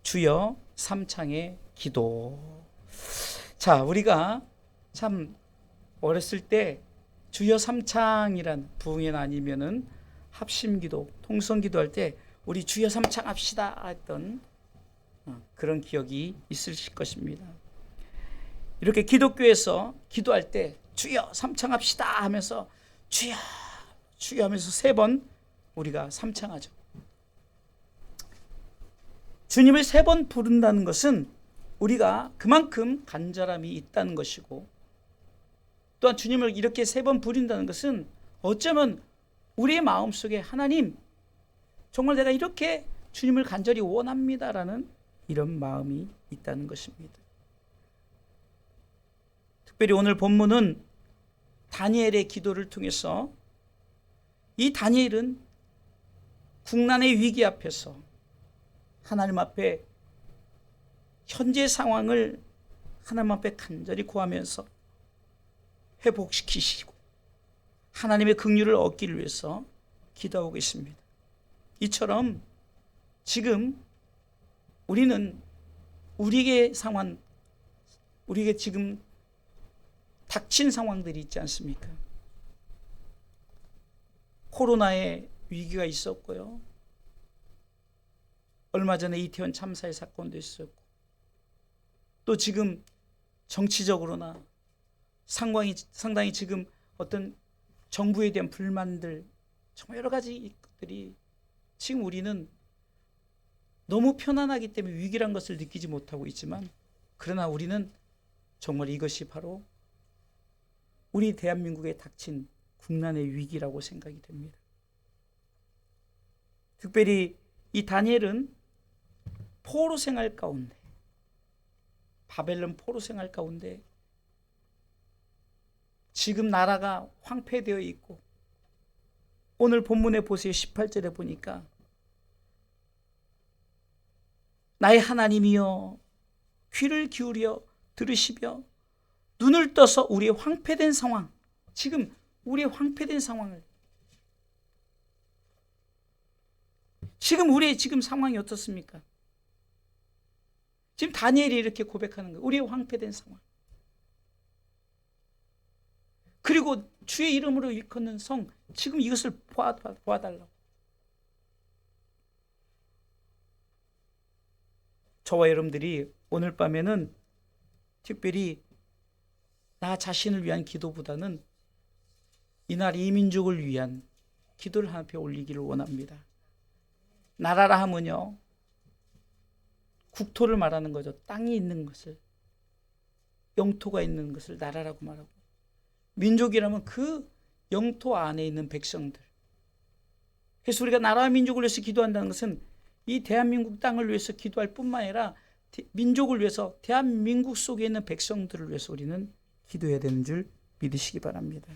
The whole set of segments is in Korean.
주여 삼창의 기도. 자, 우리가 참 어렸을 때 주여 삼창이란 부흥회나 아니면은 합심기도, 통성기도 할 때 우리 주여 삼창 합시다 했던 그런 기억이 있으실 것입니다. 이렇게 기독교에서 기도할 때 주여 삼창합시다 하면서 주여 주여 하면서 3번 우리가 삼창하죠. 주님을 3번 부른다는 것은 우리가 그만큼 간절함이 있다는 것이고, 또한 주님을 이렇게 3번 부른다는 것은 어쩌면 우리의 마음속에 하나님 정말 내가 이렇게 주님을 간절히 원합니다라는 이런 마음이 있다는 것입니다. 특별히 오늘 본문은 다니엘의 기도를 통해서 이 다니엘은 국난의 위기 앞에서 하나님 앞에 현재 상황을 하나님 앞에 간절히 구하면서 회복시키시고 하나님의 긍휼을 얻기를 위해서 기도하고 있습니다. 이처럼 지금 우리는 우리에게 지금 닥친 상황들이 있지 않습니까? 코로나의 위기가 있었고요. 얼마 전에 이태원 참사의 사건도 있었고, 또 지금 정치적으로나 상당히 지금 어떤 정부에 대한 불만들, 정말 여러 가지 것들이 지금 우리는 너무 편안하기 때문에 위기란 것을 느끼지 못하고 있지만, 그러나 우리는 정말 이것이 바로 우리 대한민국에 닥친 국난의 위기라고 생각이 됩니다. 특별히 이 다니엘은 포로 생활 가운데, 바벨론 포로 생활 가운데 지금 나라가 황폐되어 있고, 오늘 본문에 보세요. 18절에 보니까 나의 하나님이여 귀를 기울여 들으시며 눈을 떠서 우리의 황폐된 상황, 지금 우리의 황폐된 상황을, 지금 우리의 지금 상황이 어떻습니까? 지금 다니엘이 이렇게 고백하는 거예요. 우리의 황폐된 상황. 그리고 주의 이름으로 일컫는 성, 지금 이것을 보아달라고. 저와 여러분들이 오늘 밤에는 특별히 나 자신을 위한 기도보다는 이날 이 민족을 위한 기도를 하나님 앞에 올리기를 원합니다. 나라라 하면요, 국토를 말하는 거죠. 땅이 있는 것을, 영토가 있는 것을 나라라고 말하고, 민족이라면 그 영토 안에 있는 백성들. 그래서 우리가 나라와 민족을 위해서 기도한다는 것은 이 대한민국 땅을 위해서 기도할 뿐만 아니라 민족을 위해서, 대한민국 속에 있는 백성들을 위해서 우리는 기도해야 되는 줄 믿으시기 바랍니다.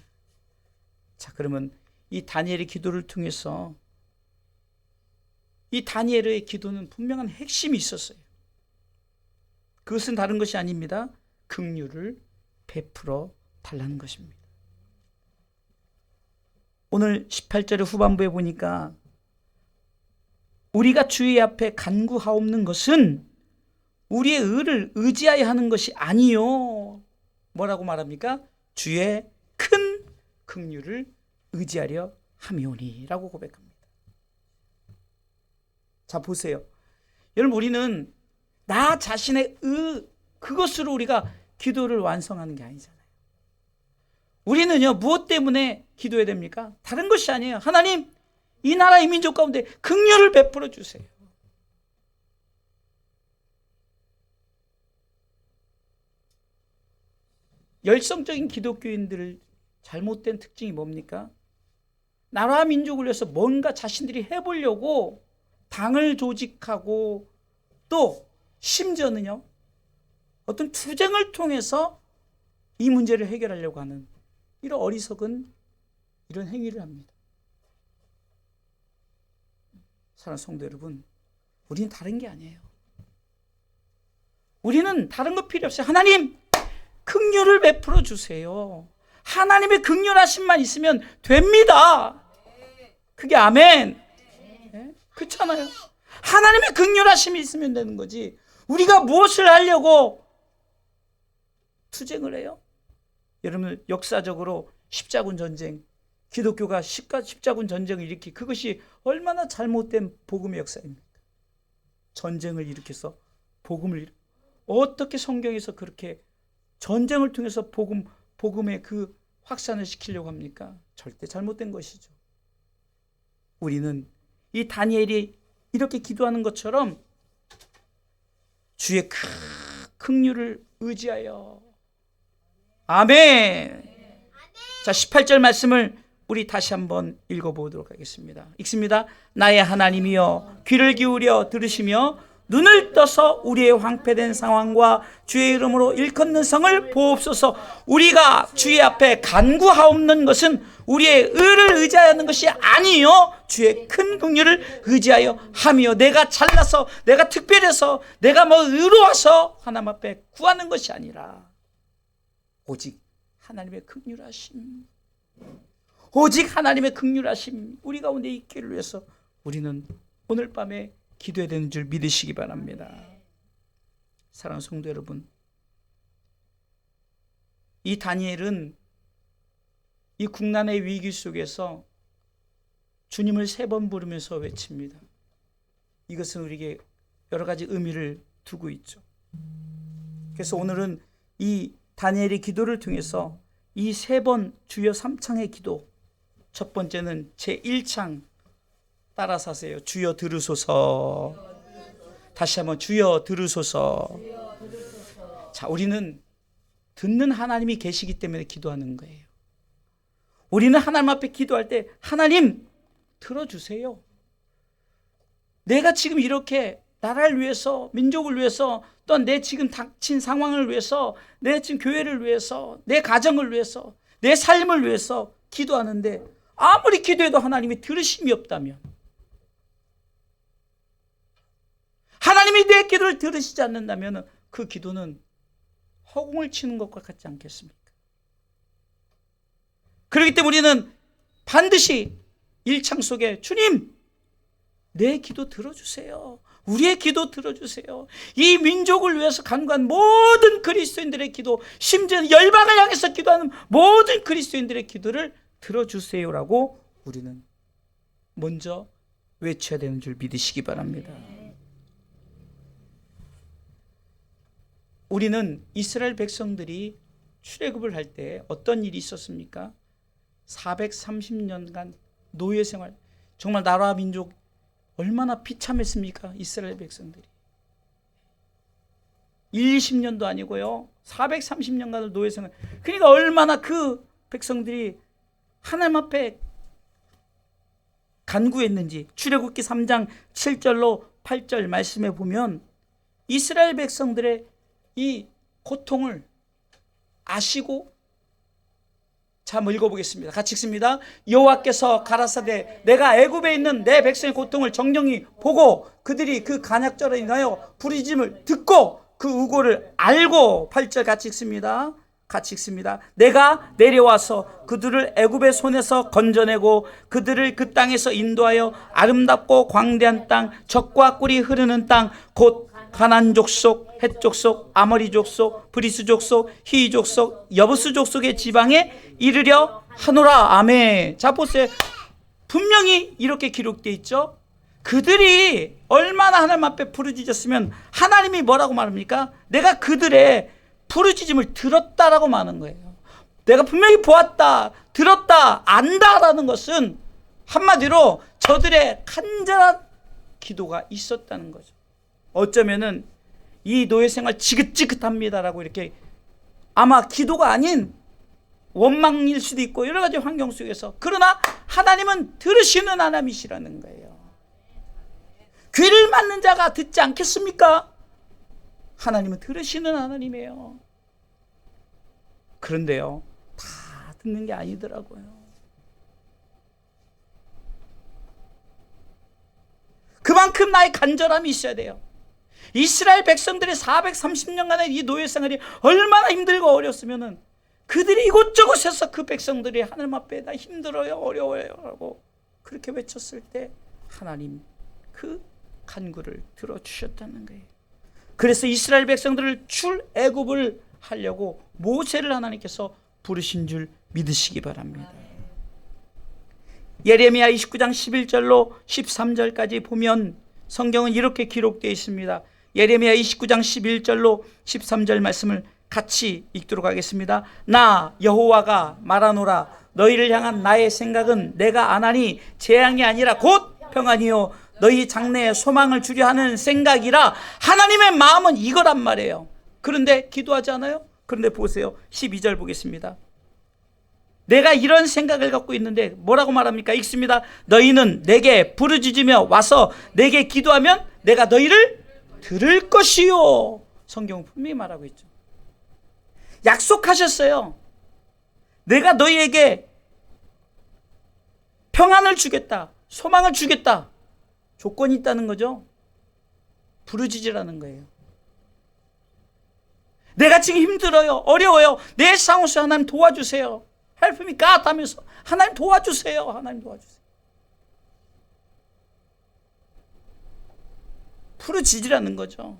자, 그러면 이 다니엘의 기도를 통해서, 이 다니엘의 기도는 분명한 핵심이 있었어요. 그것은 다른 것이 아닙니다. 긍휼을 베풀어 달라는 것입니다. 오늘 18절의 후반부에 보니까 우리가 주의 앞에 간구하옵는 것은 우리의 의를 의지하여 하는 것이 아니요. 뭐라고 말합니까? 주의 큰 긍휼을 의지하려 함이오니라고 고백합니다. 자, 보세요. 여러분, 우리는 나 자신의 그것으로 우리가 기도를 완성하는 게 아니잖아요. 우리는요, 무엇 때문에 기도해야 됩니까? 다른 것이 아니에요. 하나님, 이 나라 이 민족 가운데 긍휼을 베풀어 주세요. 열성적인 기독교인들 잘못된 특징이 뭡니까? 나라와 민족을 위해서 뭔가 자신들이 해보려고 당을 조직하고, 또 심지어는요, 어떤 투쟁을 통해서 이 문제를 해결하려고 하는 이런 어리석은 이런 행위를 합니다. 사랑하는 성도 여러분, 우리는 다른 게 아니에요. 우리는 다른 거 필요 없어요. 하나님, 긍휼을 베풀어 주세요. 하나님의 긍휼하심만 있으면 됩니다. 그게 아멘. 네? 그렇잖아요. 하나님의 긍휼하심이 있으면 되는 거지. 우리가 무엇을 하려고 투쟁을 해요? 여러분, 역사적으로 십자군 전쟁, 기독교가 십자군 전쟁을 일으키, 그것이 얼마나 잘못된 복음의 역사입니까? 전쟁을 일으켜서 어떻게 성경에서 그렇게 전쟁을 통해서 복음의 그 확산을 시키려고 합니까? 절대 잘못된 것이죠. 우리는 이 다니엘이 이렇게 기도하는 것처럼 주의 큰 긍휼을 의지하여. 아멘. 자, 18절 말씀을 우리 다시 한번 읽어보도록 하겠습니다. 읽습니다. 나의 하나님이여 귀를 기울여 들으시며 눈을 떠서 우리의 황폐된 상황과 주의 이름으로 일컫는 성을 보옵소서. 우리가 주의 앞에 간구하옵는 것은 우리의 의를 의지하는 것이 아니요 주의 큰 긍휼을 의지하여 함이요. 내가 잘나서, 내가 특별해서, 내가 뭐 의로워서 하나님 앞에 구하는 것이 아니라 오직 하나님의 긍휼하심, 오직 하나님의 긍휼하심 우리 가운데 있기를 위해서 우리는 오늘 밤에 기도해야 되는 줄 믿으시기 바랍니다. 사랑하는 성도 여러분, 이 다니엘은 이 국난의 위기 속에서 주님을 3번 부르면서 외칩니다. 이것은 우리에게 여러 가지 의미를 두고 있죠. 그래서 오늘은 이 다니엘의 기도를 통해서 이 3번 주여 3창의 기도, 첫 번째는 제1창 따라서 하세요. 주여 들으소서. 다시 한번 주여 들으소서. 자, 우리는 듣는 하나님이 계시기 때문에 기도하는 거예요. 우리는 하나님 앞에 기도할 때 하나님 들어주세요. 내가 지금 이렇게 나라를 위해서, 민족을 위해서, 또한 내 지금 닥친 상황을 위해서, 내 지금 교회를 위해서, 내 가정을 위해서, 내 삶을 위해서 기도하는데 아무리 기도해도 하나님이 들으심이 없다면, 하나님이 내 기도를 들으시지 않는다면 그 기도는 허공을 치는 것과 같지 않겠습니까? 그렇기 때문에 우리는 반드시 1창 속에 주님 내 기도 들어주세요. 우리의 기도 들어주세요. 이 민족을 위해서 간구한 모든 그리스도인들의 기도, 심지어 열방을 향해서 기도하는 모든 그리스도인들의 기도를 들어주세요라고 우리는 먼저 외쳐야 되는 줄 믿으시기 바랍니다. 우리는 이스라엘 백성들이 출애굽을 할 때 어떤 일이 있었습니까? 430년간 노예 생활, 정말 나라와 민족 얼마나 비참했습니까? 이스라엘 백성들이 20년도 아니고요 430년간을 노예 생활. 그러니까 얼마나 그 백성들이 하나님 앞에 간구했는지 출애굽기 3장 7절로 8절 말씀에 보면 이스라엘 백성들의 이 고통을 아시고, 자, 한번 읽어보겠습니다. 같이 읽습니다. 여호와께서 가라사대 내가 애굽에 있는 내 백성의 고통을 정령히 보고 그들이 그 간약절에 인하여 부르짖음을 듣고 그 우고를 알고, 8절 같이 읽습니다. 같이 읽습니다. 내가 내려와서 그들을 애굽의 손에서 건져내고 그들을 그 땅에서 인도하여 아름답고 광대한 땅, 젖과 꿀이 흐르는 땅, 곧 가나안 족속, 헷 족속, 아모리 족속, 브리스 족속, 히위 족속, 여부스 족속의 지방에 이르려 하노라. 아멘. 자, 보세요. 분명히 이렇게 기록되어 있죠. 그들이 얼마나 하나님 앞에 부르짖었으면 하나님이 뭐라고 말합니까? 내가 그들의 부르짖음을 들었다라고 말하는 거예요. 내가 분명히 보았다, 들었다, 안다라는 것은 한마디로 저들의 간절한 기도가 있었다는 거죠. 어쩌면은 이 노예 생활 지긋지긋합니다라고 이렇게, 아마 기도가 아닌 원망일 수도 있고 여러 가지 환경 속에서, 그러나 하나님은 들으시는 하나님이시라는 거예요. 귀를 막는 자가 듣지 않겠습니까? 하나님은 들으시는 하나님이에요. 그런데요, 다 듣는 게 아니더라고요. 그만큼 나의 간절함이 있어야 돼요. 이스라엘 백성들의 430년간의 이 노예 생활이 얼마나 힘들고 어렸으면은 그들이 이곳저곳에서 그 백성들이 하나님 앞에 나 힘들어요, 어려워요 라고 그렇게 외쳤을 때 하나님 그 간구를 들어주셨다는 거예요. 그래서 이스라엘 백성들을 출애굽을 하려고 모세를 하나님께서 부르신 줄 믿으시기 바랍니다. 예레미야 29장 11절로 13절까지 보면 성경은 이렇게 기록되어 있습니다. 예레미야 29장 11절로 13절 말씀을 같이 읽도록 하겠습니다. 나 여호와가 말하노라. 너희를 향한 나의 생각은 내가 안하니 재앙이 아니라 곧 평안이요 너희 장래에 소망을 주려 하는 생각이라. 하나님의 마음은 이거란 말이에요. 그런데 기도하지 않아요? 그런데 보세요. 12절 보겠습니다. 내가 이런 생각을 갖고 있는데 뭐라고 말합니까? 읽습니다. 너희는 내게 부르짖으며 와서 내게 기도하면 내가 너희를 들을 것이요. 성경은 분명히 말하고 있죠. 약속하셨어요. 내가 너희에게 평안을 주겠다. 소망을 주겠다. 조건이 있다는 거죠. 부르짖으라는 거예요. 내가 지금 힘들어요. 어려워요. 내 상황에서 하나님 도와주세요. Help me God 하면서 하나님 도와주세요. 하나님 도와주세요. 부르짖으라는 거죠.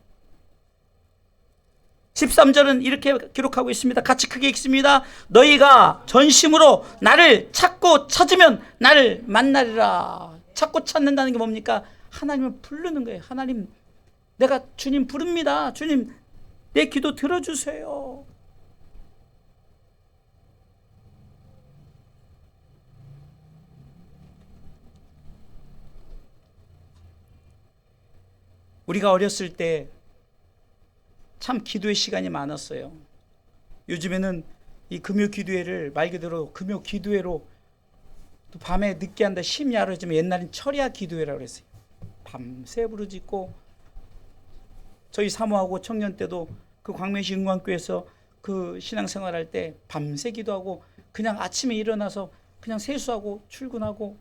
13절은 이렇게 기록하고 있습니다. 같이 크게 읽습니다. 너희가 전심으로 나를 찾고 찾으면 나를 만나리라. 찾고 찾는다는 게 뭡니까? 하나님을 부르는 거예요. 하나님, 내가 주님 부릅니다. 주님, 내 기도 들어주세요. 우리가 어렸을 때 참 기도의 시간이 많았어요. 요즘에는 이 금요 기도회를 말 그대로 금요 기도회로 또 밤에 늦게 한다 심야로 해주면 옛날엔 철야 기도회라고 그랬어요. 밤새 부르짖고 저희 사모하고 청년 때도 그 광명시 은광교에서 그 신앙생활할 때 밤새 기도하고 그냥 아침에 일어나서 그냥 세수하고 출근하고.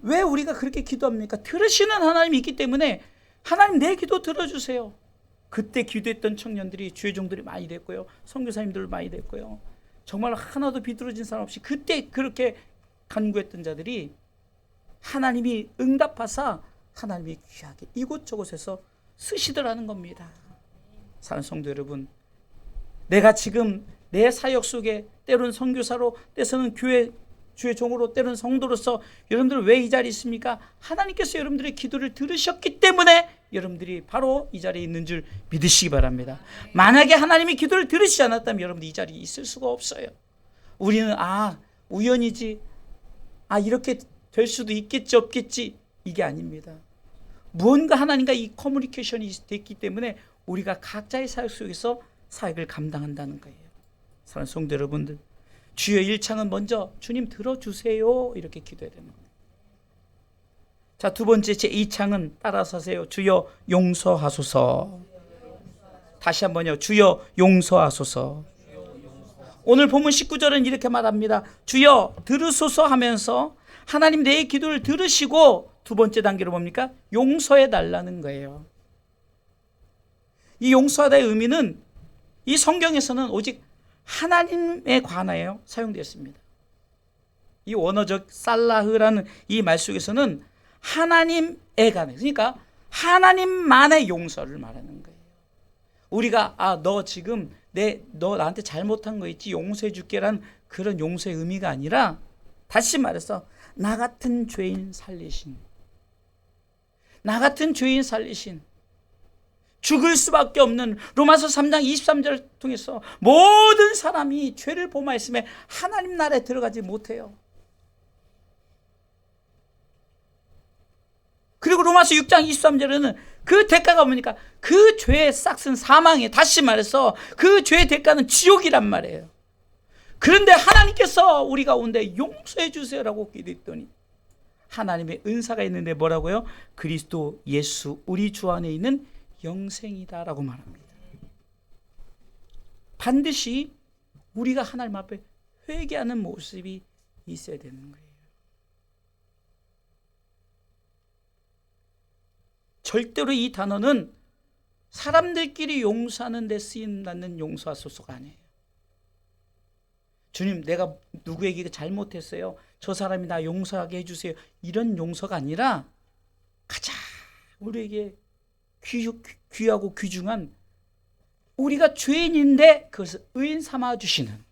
왜 우리가 그렇게 기도합니까? 들으시는 하나님이 있기 때문에 하나님 내 기도 들어주세요. 그때 기도했던 청년들이 주의 종들이 많이 됐고요. 선교사님들 많이 됐고요. 정말 하나도 비뚤어진 사람 없이 그때 그렇게 간구했던 자들이 하나님이 응답하사 하나님이 귀하게 이곳저곳에서 쓰시더라는 겁니다. 사랑하는 성도 여러분, 내가 지금 내 사역 속에 때로는 선교사로 때로는 교회 주의 종으로 때로는 성도로서 여러분들 왜 이 자리에 있습니까? 하나님께서 여러분들의 기도를 들으셨기 때문에 여러분들이 바로 이 자리에 있는 줄 믿으시기 바랍니다. 만약에 하나님이 기도를 들으시지 않았다면 여러분들 이 자리에 있을 수가 없어요. 우리는 우연이지, 이렇게 될 수도 있겠지 없겠지, 이게 아닙니다. 무언가 하나님과 이 커뮤니케이션이 됐기 때문에 우리가 각자의 사역 속에서 사역을 감당한다는 거예요. 사랑하는 성도 여러분들, 주여 1창은 먼저 주님 들어주세요 이렇게 기도해야 되는 거예요. 자, 두 번째 제 2창은 따라서 하세요. 주여 용서하소서. 다시 한번요. 주여 용서하소서. 오늘 본문 19절은 이렇게 말합니다. 주여 들으소서 하면서 하나님 내 기도를 들으시고 두 번째 단계로 뭡니까? 용서해 달라는 거예요. 이 용서하다의 의미는 이 성경에서는 오직 하나님에 관하여 사용되었습니다. 이 원어적 살라흐라는 이 말 속에서는 하나님에 관해, 그러니까 하나님만의 용서를 말하는 거예요. 우리가 너 지금 너 나한테 잘못한 거 있지 용서해 줄게라는 그런 용서의 의미가 아니라, 다시 말해서 나 같은 죄인 살리신, 죽을 수밖에 없는 로마서 3장 23절을 통해서 모든 사람이 죄를 범하였음에 하나님 나라에 들어가지 못해요. 그리고 로마서 6장 23절에는 그 대가가 뭡니까? 그 죄의 싹은 사망이에요. 다시 말해서 그 죄의 대가는 지옥이란 말이에요. 그런데 하나님께서 우리 가운데 용서해 주세요라고 기도했더니 하나님의 은사가 있는데 뭐라고요? 그리스도 예수 우리 주 안에 있는 영생이다라고 말합니다. 반드시 우리가 하나님 앞에 회개하는 모습이 있어야 되는 거예요. 절대로 이 단어는 사람들끼리 용서하는 데 쓰인다는 용서하소서가 아니에요. 주님, 내가 누구에게 잘못했어요. 저 사람이 나 용서하게 해주세요. 이런 용서가 아니라 가장 우리에게 귀하고 귀중한, 우리가 죄인인데 그것을 의인 삼아주시는,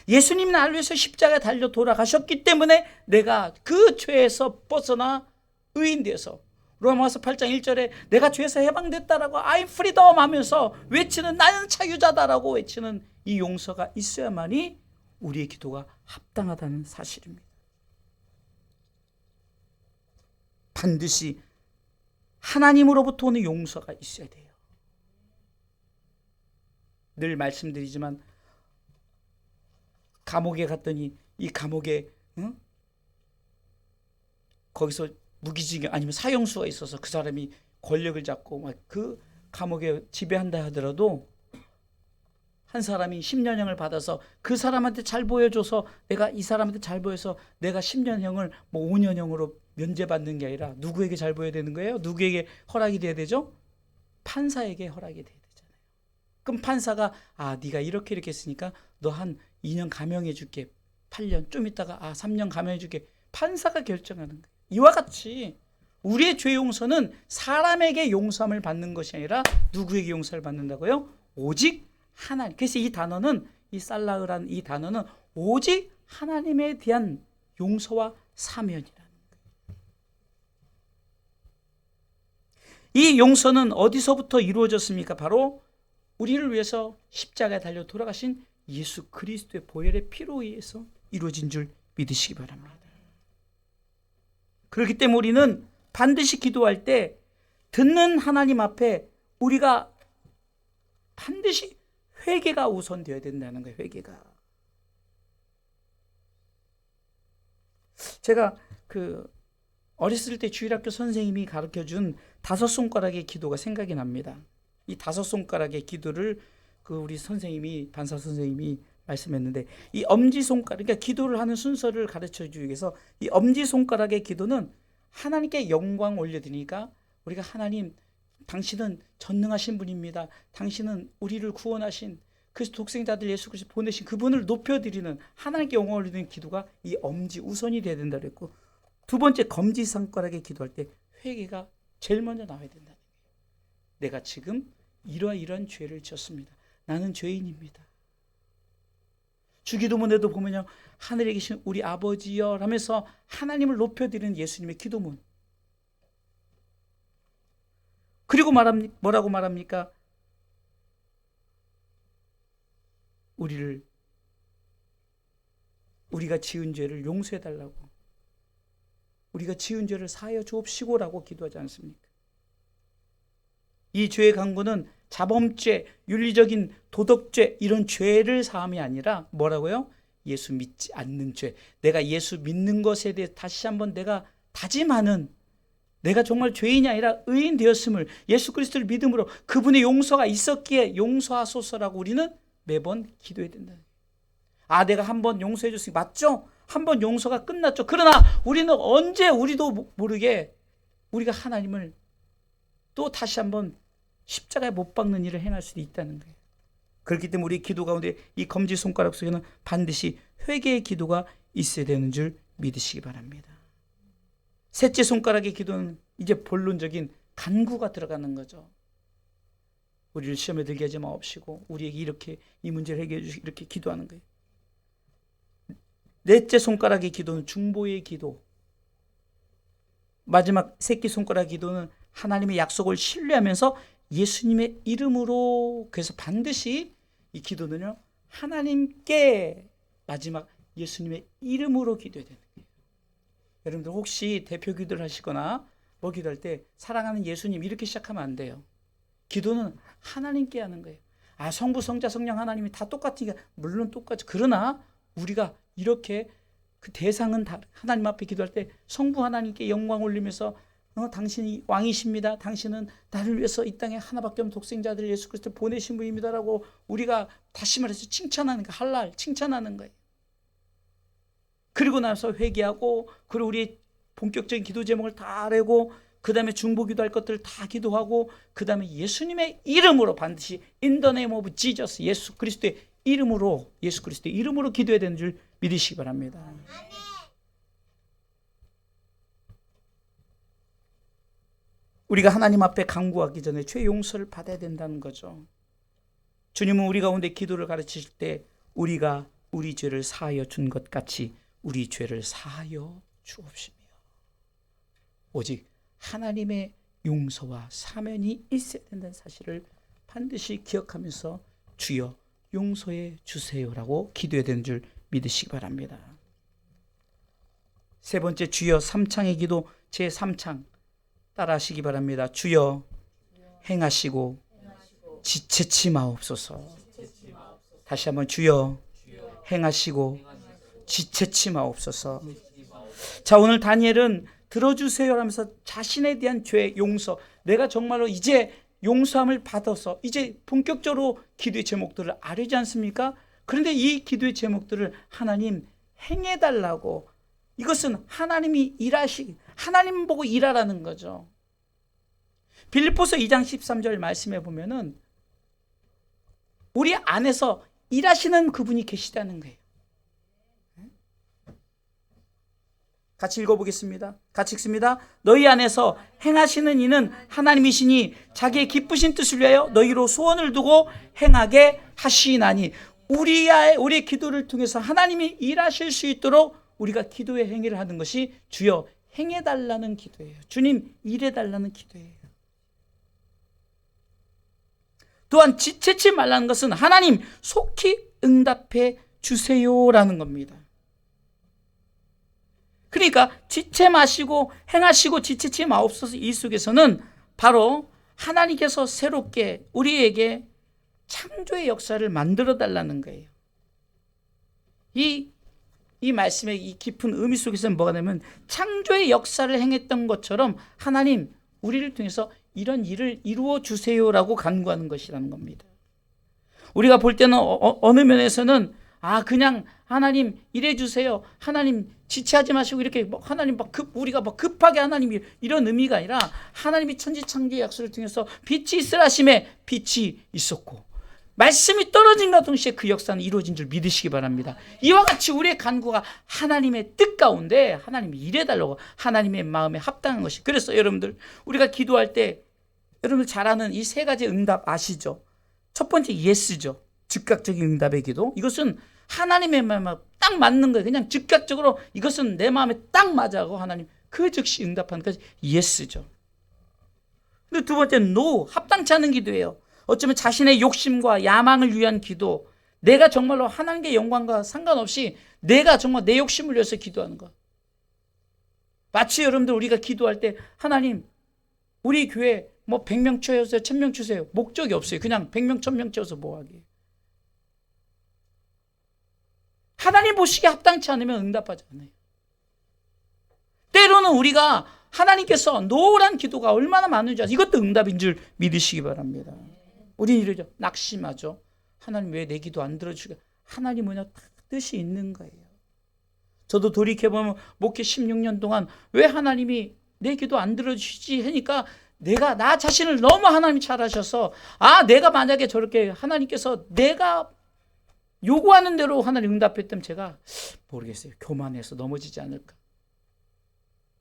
예수님이 나를 위해서 십자가에 달려 돌아가셨기 때문에 내가 그 죄에서 벗어나 의인 되어서, 로마서 8장 1절에 내가 죄에서 해방됐다라고 I'm freedom 하면서 외치는, 나는 자유자다라고 외치는 이 용서가 있어야만이 우리의 기도가 합당하다는 사실입니다. 반드시 하나님으로부터 오는 용서가 있어야 돼요. 늘 말씀드리지만 감옥에 갔더니 이 감옥에 거기서 무기징역 아니면 사형수가 있어서 그 사람이 권력을 잡고 막 그 감옥에 지배한다 하더라도 한 사람이 10년형을 받아서 그 사람한테 잘 보여줘서, 내가 이 사람한테 잘 보여서 내가 10년형을 뭐 5년형으로 면제받는 게 아니라 누구에게 잘 보여야 되는 거예요? 누구에게 허락이 돼야 되죠? 판사에게 허락이 돼야 되잖아요. 그럼 판사가 네가 이렇게 했으니까 너 한 2년 감형해 줄게. 8년 좀 있다가 3년 감형해 줄게. 판사가 결정하는 거예요. 이와 같이 우리의 죄 용서는 사람에게 용서함을 받는 것이 아니라 누구에게 용서를 받는다고요? 오직 하나님. 그래서 이 단어는, 이 살라흐라는 이 단어는 오직 하나님에 대한 용서와 사면이라는 거예요. 이 용서는 어디서부터 이루어졌습니까? 바로 우리를 위해서 십자가에 달려 돌아가신 예수 그리스도의 보혈의 피로 의해서 이루어진 줄 믿으시기 바랍니다. 그렇기 때문에 우리는 반드시 기도할 때 듣는 하나님 앞에 우리가 반드시 회개가 우선되어야 된다는 거예요. 회개가. 제가 어렸을 때 주일학교 선생님이 가르쳐준 5손가락의 기도가 생각이 납니다. 이 5손가락의 기도를 우리 선생님이, 반사 선생님이 말씀했는데, 이 엄지손가락, 그러니까 기도를 하는 순서를 가르쳐 주기 위해서 이 엄지손가락의 기도는 하나님께 영광 올려드리니까, 우리가 하나님, 당신은 전능하신 분입니다. 당신은 우리를 구원하신 그리스도 독생자들 예수 그리스도 보내신 그분을 높여드리는, 하나님께 영광 올리는 기도가 이 엄지 우선이 돼야 된다 그랬고, 두 번째 검지손가락에 기도할 때 회개가 제일 먼저 나와야 된다는 거예요. 내가 지금 이러한 죄를 지었습니다. 나는 죄인입니다. 주기도문에도 보면요, 하늘에 계신 우리 아버지여 하면서 하나님을 높여드리는 예수님의 기도문. 그리고 뭐라고 말합니까? 우리가 지은 죄를 용서해달라고, 우리가 지은 죄를 사하여 주옵시고라고 기도하지 않습니까? 이 죄의 강구는 자범죄, 윤리적인 도덕죄, 이런 죄를 사함이 아니라 뭐라고요? 예수 믿지 않는 죄. 내가 예수 믿는 것에 대해 다시 한번 내가 다짐하는, 내가 정말 죄인이 아니라 의인 되었음을, 예수 그리스도를 믿음으로 그분의 용서가 있었기에 용서하소서라고 우리는 매번 기도해야 된다. 내가 한번 용서해 줬으니 맞죠? 한번 용서가 끝났죠. 그러나 우리는 언제 우리도 모르게 우리가 하나님을 또 다시 한번 십자가에 못 박는 일을 행할 수도 있다는 거예요. 그렇기 때문에 우리 기도 가운데 이 검지손가락 속에는 반드시 회개의 기도가 있어야 되는 줄 믿으시기 바랍니다. 셋째 손가락의 기도는 이제 본론적인 간구가 들어가는 거죠. 우리를 시험에 들게 하지 마옵시고 우리에게 이렇게 이 문제를 해결해 주시고 이렇게 기도하는 거예요. 넷째 손가락의 기도는 중보의 기도. 마지막 새끼손가락 기도는 하나님의 약속을 신뢰하면서 예수님의 이름으로, 그래서 반드시 이 기도는요, 하나님께 마지막 예수님의 이름으로 기도해야 되는 거예요. 여러분들 혹시 대표 기도를 하시거나 뭐 기도할 때 사랑하는 예수님 이렇게 시작하면 안 돼요. 기도는 하나님께 하는 거예요. 성부, 성자, 성령 하나님이 다 똑같으니까 물론 똑같죠. 그러나 우리가 이렇게 그 대상은 다 하나님 앞에 기도할 때 성부 하나님께 영광 올리면서 당신이 왕이십니다. 당신은 나를 위해서 이 땅에 하나밖에 없는 독생자들 예수 그리스도 보내신 분입니다라고 우리가 다시 말해서 칭찬하는 거, 할랄 칭찬하는 거예요. 그리고 나서 회개하고, 그리고 우리 본격적인 기도 제목을 다 내고, 그 다음에 중보 기도할 것들을 다 기도하고, 그 다음에 예수님의 이름으로 반드시 In the name of Jesus, 예수 그리스도의 이름으로 기도해야 되는 줄 믿으시기 바랍니다. 우리가 하나님 앞에 간구하기 전에 죄 용서를 받아야 된다는 거죠. 주님은 우리 가운데 기도를 가르치실 때 우리가 우리 죄를 사하여 준 것 같이 우리 죄를 사하여 주옵시며, 오직 하나님의 용서와 사면이 있어야 된다는 사실을 반드시 기억하면서 주여 용서해 주세요라고 기도해야 되는 줄 믿으시기 바랍니다. 세 번째, 주여 삼창의 기도 제3창 따라 하시기 바랍니다. 주여 행하시고 지체치 마옵소서. 다시 한번 주여 행하시고 지체치 마옵소서. 자, 오늘 다니엘은 들어주세요 하면서 자신에 대한 죄 용서, 내가 정말로 이제 용서함을 받아서 이제 본격적으로 기도의 제목들을 아뢰지 않습니까? 그런데 이 기도의 제목들을 하나님 행해달라고, 이것은 하나님이 하나님 보고 일하라는 거죠. 빌립보서 2장 13절 말씀해 보면은 우리 안에서 일하시는 그분이 계시다는 거예요. 같이 읽어보겠습니다. 같이 읽습니다. 너희 안에서 행하시는 이는 하나님이시니 자기의 기쁘신 뜻을 위하여 너희로 소원을 두고 행하게 하시나니, 우리의 기도를 통해서 하나님이 일하실 수 있도록 우리가 기도의 행위를 하는 것이 주여 행해달라는 기도예요. 주님 일해달라는 기도예요. 또한 지체치 말라는 것은 하나님 속히 응답해 주세요라는 겁니다. 그러니까 지체 마시고 행하시고 지체치 마옵소서, 이 속에서는 바로 하나님께서 새롭게 우리에게 창조의 역사를 만들어 달라는 거예요. 이 말씀의 이 깊은 의미 속에서는 뭐가 되면 창조의 역사를 행했던 것처럼 하나님 우리를 통해서 이런 일을 이루어 주세요라고 간구하는 것이라는 겁니다. 우리가 볼 때는 어느 면에서는 그냥 하나님 일해 주세요, 하나님 지체하지 마시고 이렇게 하나님 우리가 급하게 하나님 이런 의미가 아니라, 하나님이 천지창조의 약속을 통해서 빛이 있으라 하심에 빛이 있었고 말씀이 떨어진과 동시에 그 역사는 이루어진 줄 믿으시기 바랍니다. 이와 같이 우리의 간구가 하나님의 뜻 가운데 하나님이 일해달라고, 하나님의 마음에 합당한 것이. 그래서 여러분들 우리가 기도할 때 여러분들 잘 아는 이 세 가지 응답 아시죠? 첫 번째 예스죠. 즉각적인 응답의 기도. 이것은 하나님의 마음에 딱 맞는 거예요. 그냥 즉각적으로 이것은 내 마음에 딱 맞아고 하나님 그 즉시 응답하는 것이 예스죠. 근데 두 번째는 노, 합당치 않은 기도예요. 어쩌면 자신의 욕심과 야망을 위한 기도, 내가 정말로 하나님의 영광과 상관없이 내가 정말 내 욕심을 위해서 기도하는 것. 마치 여러분들 우리가 기도할 때 하나님 우리 교회 100명 채워주세요, 1000명 주세요. 목적이 없어요. 그냥 100명 1000명 채워서 뭐하게. 하나님 보시기에 합당치 않으면 응답하지 않아요. 때로는 우리가 하나님께서 노란 기도가 얼마나 많은지 이것도 응답인 줄 믿으시기 바랍니다. 우리는 이러죠. 낙심하죠. 하나님 왜 내 기도 안 들어주게? 하나님 뭐냐, 뜻이 있는 거예요. 저도 돌이켜보면 목회 16년 동안 왜 하나님이 내 기도 안 들어주시지 하니까 내가 나 자신을 너무 하나님이 잘 아셔서 내가 만약에 저렇게 하나님께서 내가 요구하는 대로 하나님 응답했다면 제가 모르겠어요. 교만해서 넘어지지 않을까.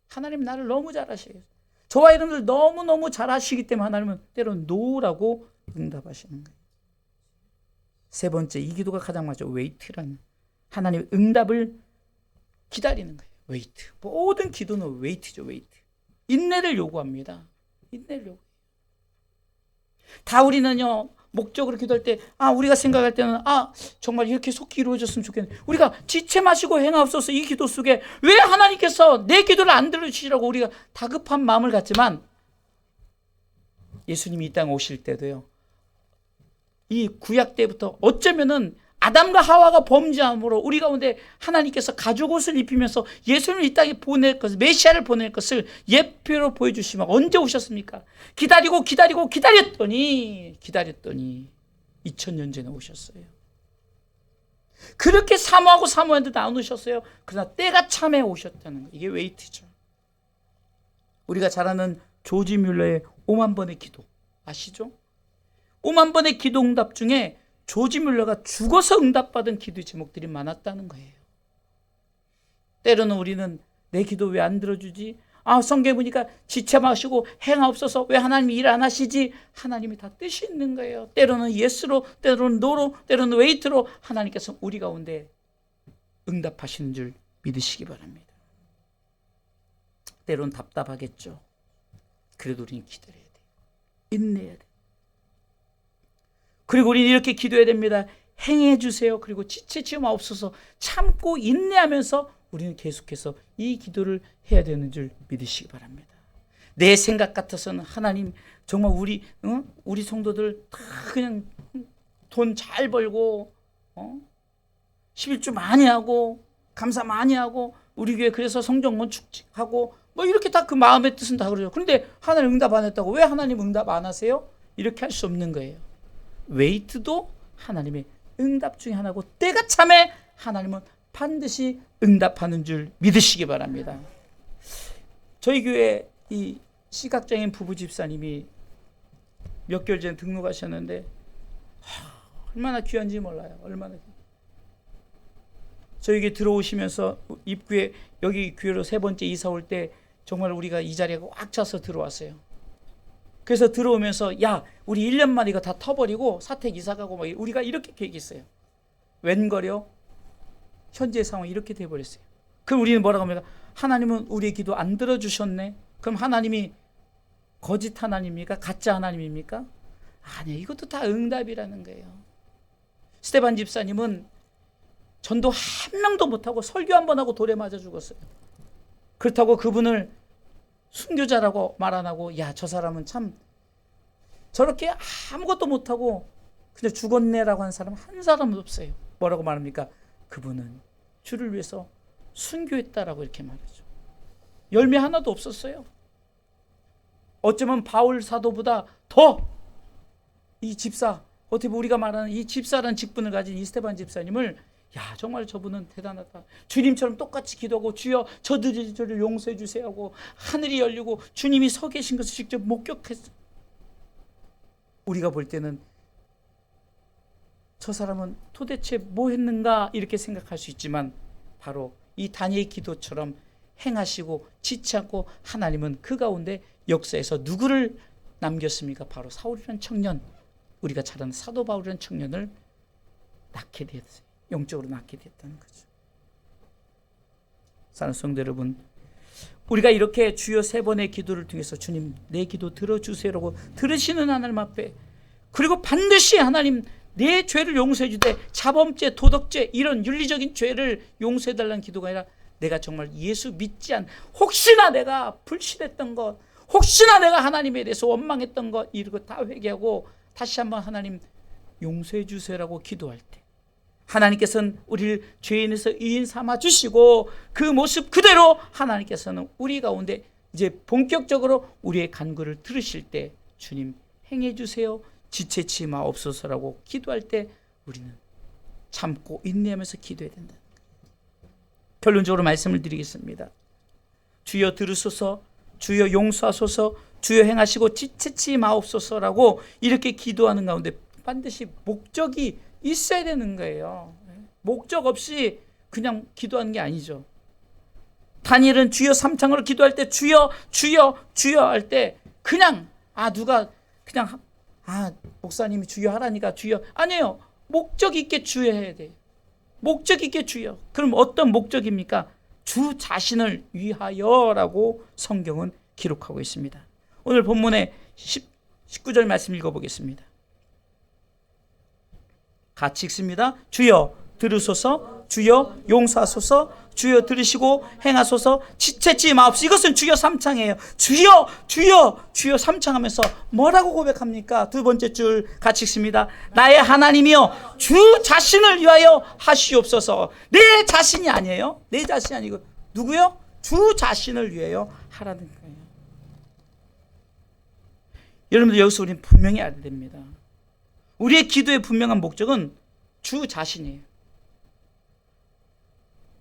하나님 나를 너무 잘 아셔요. 저와 여러분들 너무너무 잘 아시기 때문에 하나님은 때로는 노라고 응답하시는 거예요. 세 번째, 이 기도가 가장 맞죠. 웨이트라는, 하나님의 응답을 기다리는 거예요. 웨이트. 모든 기도는 웨이트죠. 웨이트. 인내를 요구합니다. 인내를 요구해요. 다 우리는요 목적으로 기도할 때 우리가 생각할 때는 정말 이렇게 속히 이루어졌으면 좋겠는데, 우리가 지체 마시고 행하옵소서 이 기도 속에 왜 하나님께서 내 기도를 안 들어주시라고 우리가 다급한 마음을 갖지만, 예수님이 이 땅에 오실 때도요 이 구약 때부터 어쩌면은 아담과 하와가 범죄함으로 우리 가운데 하나님께서 가죽 옷을 입히면서 예수님을 이 땅에 보낼 것을, 메시아를 보낼 것을 예표로 보여주시면 언제 오셨습니까? 기다렸더니 2000년 전에 오셨어요. 그렇게 사모했는데도 안 오셨어요. 그러나 때가 참에 오셨다는 거. 이게 웨이트죠. 우리가 잘 아는 조지 뮬러의 5만 번의 기도 아시죠? 5만 번의 기도 응답 중에 조지 뮬러가 죽어서 응답받은 기도 제목들이 많았다는 거예요. 때로는 우리는 내 기도 왜 안 들어주지? 성경에 보니까 지체마시고 행하옵소서. 왜 하나님이 일 안 하시지? 하나님이 다 뜻이 있는 거예요. 때로는 예스로, 때로는 노로, 때로는 웨이트로 하나님께서 우리 가운데 응답하시는 줄 믿으시기 바랍니다. 때로는 답답하겠죠. 그래도 우리는 기도해야 돼요. 인내해야 돼요. 그리고 우리는 이렇게 기도해야 됩니다. 행해 주세요. 그리고 지체치 마옵소서. 참고 인내하면서 우리는 계속해서 이 기도를 해야 되는 줄 믿으시기 바랍니다. 내 생각 같아서는 하나님 정말 우리 성도들 다 그냥 돈 잘 벌고 11조 많이 하고 감사 많이 하고 우리 교회 그래서 성전 건축하고 뭐 이렇게 다 그 마음의 뜻은 다 그러죠. 그런데 하나님 응답 안 했다고 왜 하나님 응답 안 하세요? 이렇게 할 수 없는 거예요. 웨이트도 하나님의 응답 중에 하나고 때가 참에 하나님은 반드시 응답하는 줄 믿으시기 바랍니다. 저희 교회 이 시각장애인 부부 집사님이 몇 개월 전에 등록하셨는데 얼마나 귀한지 몰라요. 얼마나 저에게 들어오시면서 입구에 여기 교회로 3번째 이사 올 때 정말 우리가 이 자리에 꽉 차서 들어왔어요. 그래서 들어오면서 야 우리 1년 만에 이거 다 터버리고 사택 이사 가고 막 우리가 이렇게 계획했어요. 웬걸요? 현재 상황이 이렇게 돼버렸어요. 그럼 우리는 뭐라고 합니까? 하나님은 우리의 기도 안 들어주셨네. 그럼 하나님이 거짓 하나님입니까? 가짜 하나님입니까? 아니요, 이것도 다 응답이라는 거예요. 스테반 집사님은 전도 한 명도 못하고 설교 한 번 하고 돌에 맞아 죽었어요. 그렇다고 그분을 순교자라고 말 안 하고 야 저 사람은 참 저렇게 아무것도 못하고 그냥 죽었네라고 하는 사람 한 사람도 없어요. 뭐라고 말합니까? 그분은 주를 위해서 순교했다라고 이렇게 말하죠. 열매 하나도 없었어요. 어쩌면 바울 사도보다 더 이 집사, 어떻게 보면 우리가 말하는 이 집사라는 직분을 가진 이 스테반 집사님을 야 정말 저분은 대단하다. 주님처럼 똑같이 기도하고 주여 저들을 용서해 주세요 하고 하늘이 열리고 주님이 서 계신 것을 직접 목격했어요. 우리가 볼 때는 저 사람은 도대체 뭐 했는가 이렇게 생각할 수 있지만 바로 이 다니엘 기도처럼 행하시고 지치 않고 하나님은 그 가운데 역사에서 누구를 남겼습니까? 바로 사울이라는 청년, 우리가 잘 아는 사도 바울이라는 청년을 낳게 되었어요. 영적으로 낳게 됐다는 거죠. 사랑하는 성도 여러분, 우리가 이렇게 주여 3번의 기도를 통해서 주님 내 기도 들어주세요라고 들으시는 하나님 앞에, 그리고 반드시 하나님 내 죄를 용서해 주되 자범죄, 도덕죄 이런 윤리적인 죄를 용서해 달라는 기도가 아니라 내가 정말 예수 믿지 않, 혹시나 내가 불신했던 것, 혹시나 내가 하나님에 대해서 원망했던 것 이런 거 다 회개하고 다시 한번 하나님 용서해 주세요라고 기도할 때 하나님께서는 우리를 죄인에서 의인 삼아 주시고 그 모습 그대로 하나님께서는 우리 가운데 이제 본격적으로 우리의 간구를 들으실 때 주님 행해 주세요, 지체치 마옵소서라고 기도할 때 우리는 참고 인내하면서 기도해야 된다. 결론적으로 말씀을 드리겠습니다. 주여 들으소서, 주여 용서하소서, 주여 행하시고 지체치 마옵소서라고 이렇게 기도하는 가운데 반드시 목적이 있어야 되는 거예요. 목적 없이 그냥 기도하는 게 아니죠. 다니엘은 주여 3창으로 기도할 때 주여 주여 주여 할 때 그냥 누가 그냥 목사님이 주여 하라니까 주여, 아니에요. 목적 있게 주여 해야 돼요. 목적 있게 주여. 그럼 어떤 목적입니까? 주 자신을 위하여라고 성경은 기록하고 있습니다. 오늘 본문의 19절 말씀 읽어보겠습니다. 같이 읽습니다. 주여 들으소서, 주여 용서하소서, 주여 들으시고 행하소서, 지체치 마옵소서. 이것은 주여 3창이에요. 주여 주여 주여 3창하면서 뭐라고 고백합니까? 2번째 줄 같이 읽습니다. 나의 하나님이여 주 자신을 위하여 하시옵소서. 내 자신이 아니에요. 내 자신이 아니고 누구요? 주 자신을 위하여 하라는 거예요. 여러분들 여기서 우리는 분명히 알아야 됩니다. 우리의 기도의 분명한 목적은 주 자신이에요.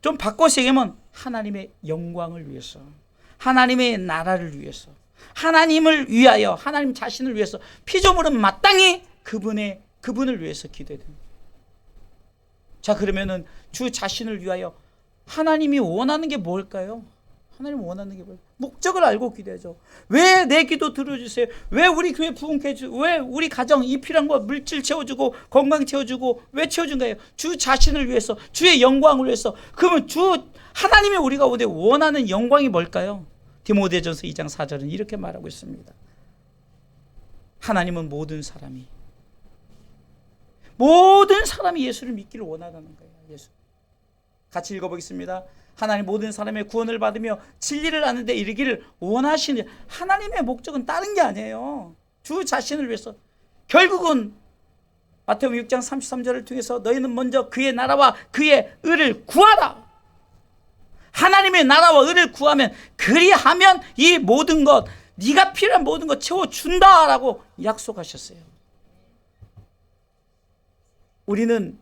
좀 바꿔서 얘기하면 하나님의 영광을 위해서, 하나님의 나라를 위해서, 하나님을 위하여, 하나님 자신을 위해서 피조물은 마땅히 그분을 위해서 기도해야 됩니다. 자, 그러면은 주 자신을 위하여 하나님이 원하는 게 뭘까요? 하나님 원하는 게 뭐예요? 목적을 알고 기도하죠. 왜 내 기도 들어주세요? 왜 우리 교회 부흥케 해주세요? 왜 우리 가정 이 필요한 거 물질 채워주고 건강 채워주고 왜 채워준 거예요? 주 자신을 위해서, 주의 영광을 위해서. 그러면 하나님이 우리가 원하는 영광이 뭘까요? 디모데전서 2장 4절은 이렇게 말하고 있습니다. 하나님은 모든 사람이 예수를 믿기를 원하는 거예요. 예수. 같이 읽어보겠습니다. 하나님 모든 사람의 구원을 받으며 진리를 아는 데 이르기를 원하시는, 하나님의 목적은 다른 게 아니에요. 주 자신을 위해서. 결국은 마태복음 6장 33절을 통해서 너희는 먼저 그의 나라와 그의 의를 구하라. 하나님의 나라와 의를 구하면, 그리하면 이 모든 것, 네가 필요한 모든 것 채워준다라고 약속하셨어요. 우리는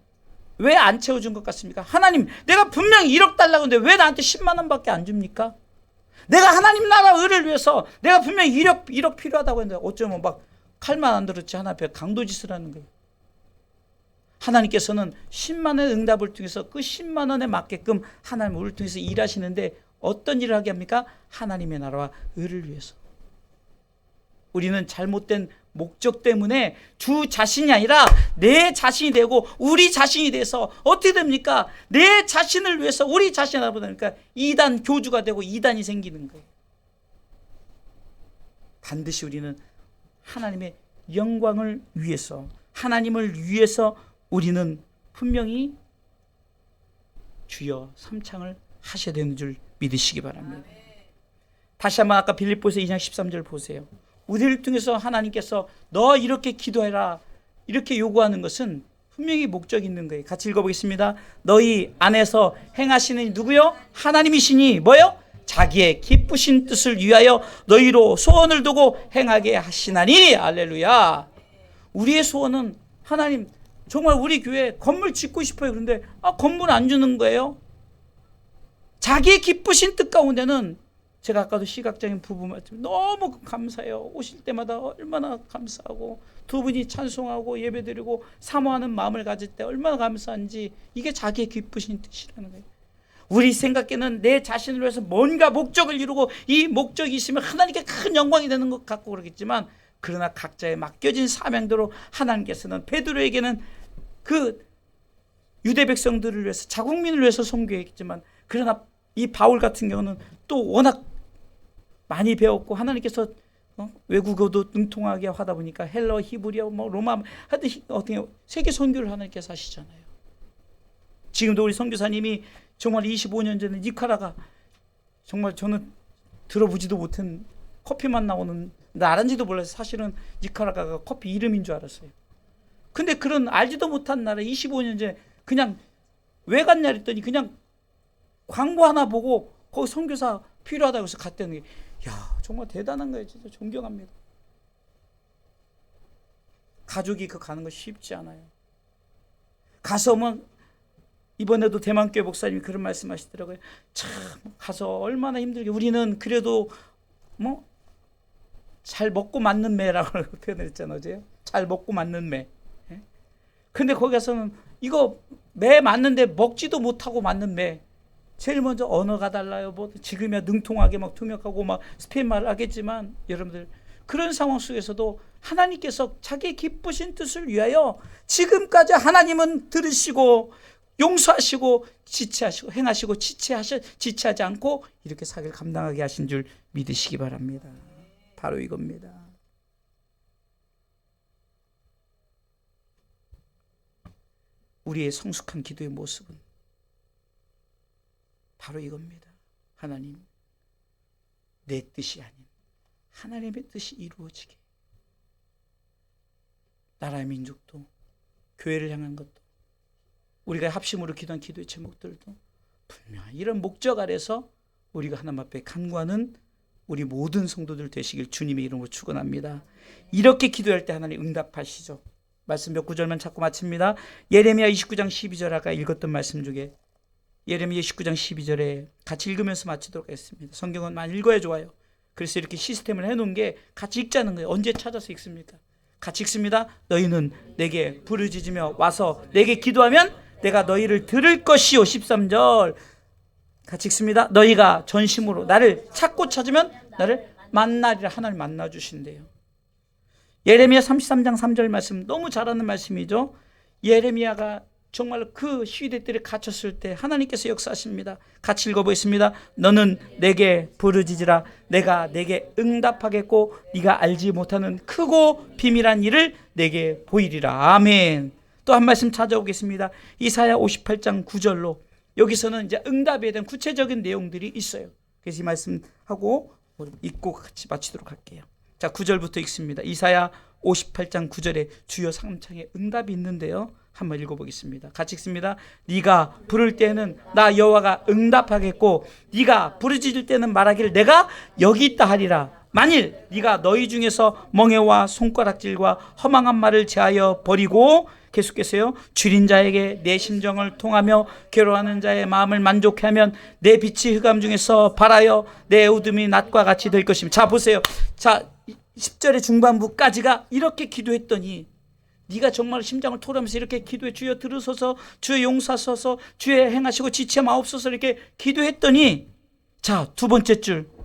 왜 안 채워준 것 같습니까? 하나님, 내가 분명히 1억 달라고 했는데 왜 나한테 10만 원밖에 안 줍니까? 내가 하나님 나라 의를 위해서 내가 분명히 1억 필요하다고 했는데 어쩌면 막 칼만 안 들었지 하나 앞에 강도짓을 하는 거예요. 하나님께서는 10만 원의 응답을 통해서 그 10만 원에 맞게끔 하나님 우리를 통해서 일하시는데 어떤 일을 하게 합니까? 하나님의 나라와 의를 위해서. 우리는 잘못된 목적 때문에 주 자신이 아니라 내 자신이 되고 우리 자신이 돼서 어떻게 됩니까? 내 자신을 위해서 우리 자신을 하다 보니까 이단 교주가 되고 이단이 생기는 거예요. 반드시 우리는 하나님의 영광을 위해서, 하나님을 위해서 우리는 분명히 주여 삼창을 하셔야 되는 줄 믿으시기 바랍니다. 다시 한번 아까 빌립보서 2장 13절 보세요. 우리를 통해서 하나님께서 너 이렇게 기도해라 이렇게 요구하는 것은 분명히 목적이 있는 거예요. 같이 읽어보겠습니다. 너희 안에서 행하시는 누구요? 하나님이시니 뭐요? 자기의 기쁘신 뜻을 위하여 너희로 소원을 두고 행하게 하시나니. 할렐루야. 우리의 소원은 하나님 정말 우리 교회 건물 짓고 싶어요. 그런데 건물 안 주는 거예요. 자기의 기쁘신 뜻 가운데는 제가 아까도 시각장애인 부부 말씀 너무 감사해요. 오실 때마다 얼마나 감사하고 두 분이 찬송하고 예배드리고 사모하는 마음을 가질 때 얼마나 감사한지, 이게 자기의 기쁘신 뜻이라는 거예요. 우리 생각에는 내 자신을 위해서 뭔가 목적을 이루고 이 목적이 있으면 하나님께 큰 영광이 되는 것 같고 그러겠지만, 그러나 각자의 맡겨진 사명대로 하나님께서는 베드로에게는 그 유대 백성들을 위해서 자국민을 위해서 선교했지만, 그러나 이 바울 같은 경우는 또 워낙 많이 배웠고 하나님께서 외국어도 능통하게 하다 보니까 헬러, 히브리어, 로마 하여튼 어떻게 세계 선교를 하나님께서 하시잖아요. 지금도 우리 선교사님이 정말 25년 전에 니카라가, 정말 저는 들어보지도 못한 커피만 나오는, 나란지도 몰라서 사실은 니카라가가 커피 이름인 줄 알았어요. 근데 그런 알지도 못한 나라 25년 전에 그냥 왜 갔냐 했더니 그냥 광고 하나 보고 거기 선교사 필요하다고 해서 갔다는 게, 야 정말 대단한 거예요. 진짜 존경합니다. 가족이 가는 거 쉽지 않아요. 가서 이번에도 대만교회 목사님이 그런 말씀하시더라고요. 참 가서 얼마나 힘들게, 우리는 그래도 잘 먹고 맞는 매라고 표현을 했잖아요. 어제요. 잘 먹고 맞는 매. 근데 거기 가서는 이거 매 맞는데 먹지도 못하고 맞는 매. 제일 먼저 언어가 달라요. 지금이야 능통하게 통역하고 스페인 말을 하겠지만, 여러분들 그런 상황 속에서도 하나님께서 자기 기쁘신 뜻을 위하여 지금까지 하나님은 들으시고 용서하시고 지체하시고 행하시고 지체하지 않고 이렇게 사기를 감당하게 하신 줄 믿으시기 바랍니다. 바로 이겁니다. 우리의 성숙한 기도의 모습은 바로 이겁니다. 하나님, 내 뜻이 아닌 하나님의 뜻이 이루어지게. 나라의 민족도, 교회를 향한 것도, 우리가 합심으로 기도한 기도의 제목들도 분명히 이런 목적 아래서 우리가 하나님 앞에 간구하는 우리 모든 성도들 되시길 주님의 이름으로 축원합니다. 이렇게 기도할 때 하나님 응답하시죠. 말씀 몇 구절만 찾고 마칩니다. 예레미야 29장 12절 아까 읽었던 말씀 중에 예레미야 19장 12절에 같이 읽으면서 마치도록 하겠습니다. 성경은 많이 읽어야 좋아요. 그래서 이렇게 시스템을 해놓은 게 같이 읽자는 거예요. 언제 찾아서 읽습니까? 같이 읽습니다. 너희는 내게 부르짖으며 와서 내게 기도하면 내가 너희를 들을 것이요. 13절 같이 읽습니다. 너희가 전심으로 나를 찾고 찾으면 나를 만나리라. 하나님 만나 주신대요. 예레미야 33장 3절 말씀 너무 잘 아는 말씀이죠. 예레미야가 정말 그 시대들에 갇혔을 때 하나님께서 역사하십니다. 같이 읽어보겠습니다. 너는 내게 부르짖으라. 내가 내게 응답하겠고 네가 알지 못하는 크고 비밀한 일을 내게 보이리라. 아멘. 또 한 말씀 찾아오겠습니다. 이사야 58장 9절로 여기서는 이제 응답에 대한 구체적인 내용들이 있어요. 그래서 이 말씀하고 읽고 같이 마치도록 할게요. 자, 9절부터 읽습니다. 이사야 58장 9절에 주여 삼창에 응답이 있는데요. 한번 읽어보겠습니다. 같이 읽습니다. 네가 부를 때는 나 여호와가 응답하겠고 네가 부르짖을 때는 말하기를 내가 여기 있다 하리라. 만일 네가 너희 중에서 멍에와 손가락질과 허망한 말을 제하여 버리고 계속해서요. 줄인 자에게 내 심정을 통하며 괴로워하는 자의 마음을 만족해 하면 내 빛이 흑암 중에서 발하여 내 어둠이 낮과 같이 될 것입니다. 자, 보세요. 자, 10절의 중반부까지가 이렇게 기도했더니 네가 정말 심장을 토하면서 이렇게 기도해 주여 들으소서 주여 용서하소서 주여 행하시고 지체 마옵소서 이렇게 기도했더니 자, 두 번째 줄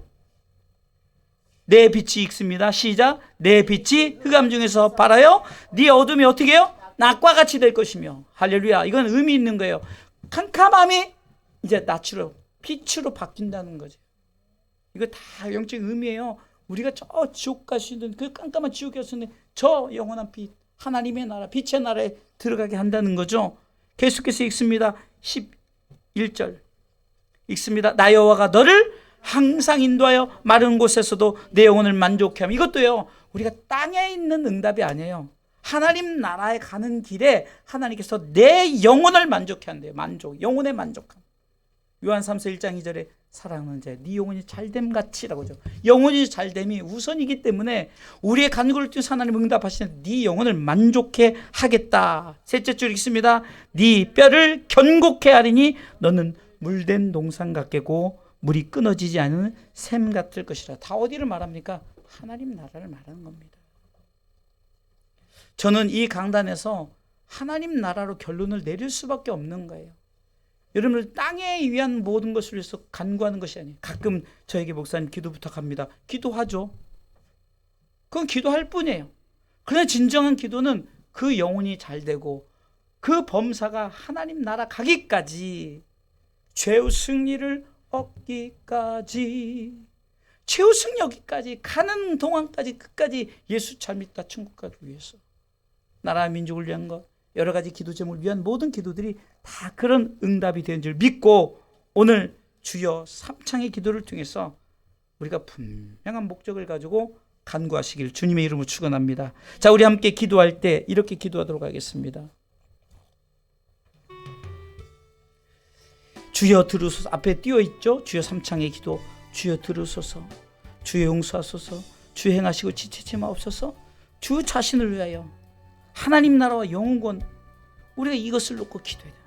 내 빛이 읽습니다. 시작. 내 빛이 흑암 중에서 발하여 네 어둠이 어떻게 해요? 낮과 같이 될 것이며. 할렐루야. 이건 의미 있는 거예요. 캄캄함이 이제 낯으로 빛으로 바뀐다는 거죠. 이거 다 영적인 의미예요. 우리가 저 지옥 갈 수 있는 그 깜깜한 지옥이었는데 저 영원한 빛 하나님의 나라 빛의 나라에 들어가게 한다는 거죠. 계속해서 읽습니다. 11절 읽습니다. 나 여호와가 너를 항상 인도하여 마른 곳에서도 내 영혼을 만족해 하며. 이것도요 우리가 땅에 있는 응답이 아니에요. 하나님 나라에 가는 길에 하나님께서 내 영혼을 만족해 한대요. 만족, 영혼의 만족함. 요한 3서 1장 2절에 사랑하는 자 네 영혼이 잘됨 같이라고 하죠. 영혼이 잘됨이 우선이기 때문에 우리의 간구를 통해서 하나님 응답하시는 네 영혼을 만족해 하겠다. 셋째 줄 읽습니다. 네 뼈를 견고케 하리니 너는 물된 동산 같겠고 물이 끊어지지 않는 샘 같을 것이라. 다 어디를 말합니까? 하나님 나라를 말하는 겁니다. 저는 이 강단에서 하나님 나라로 결론을 내릴 수밖에 없는 거예요. 여러분들 땅에 위한 모든 것을 위해서 간구하는 것이 아니에요. 가끔 저에게 목사님 기도 부탁합니다. 기도하죠. 그건 기도할 뿐이에요. 그러나 진정한 기도는 그 영혼이 잘 되고 그 범사가 하나님 나라 가기까지 최후 승리를 얻기까지 최후 승리 얻기까지 가는 동안까지 끝까지 예수 잘 믿다 천국 가기 위해서 나라 민족을 위한 것 여러 가지 기도 제목을 위한 모든 기도들이 다 그런 응답이 되는 줄 믿고 오늘 주여 삼창의 기도를 통해서 우리가 분명한 목적을 가지고 간구하시길 주님의 이름으로 축원합니다. 자, 우리 함께 기도할 때 이렇게 기도하도록 하겠습니다. 주여 들으소서. 앞에 띄어 있죠. 주여 삼창의 기도. 주여 들으소서. 주여 용서하소서. 주여 행하시고 지체치 마옵소서. 주 자신을 위하여 하나님 나라와 영원권 우리가 이것을 놓고 기도해야 돼요.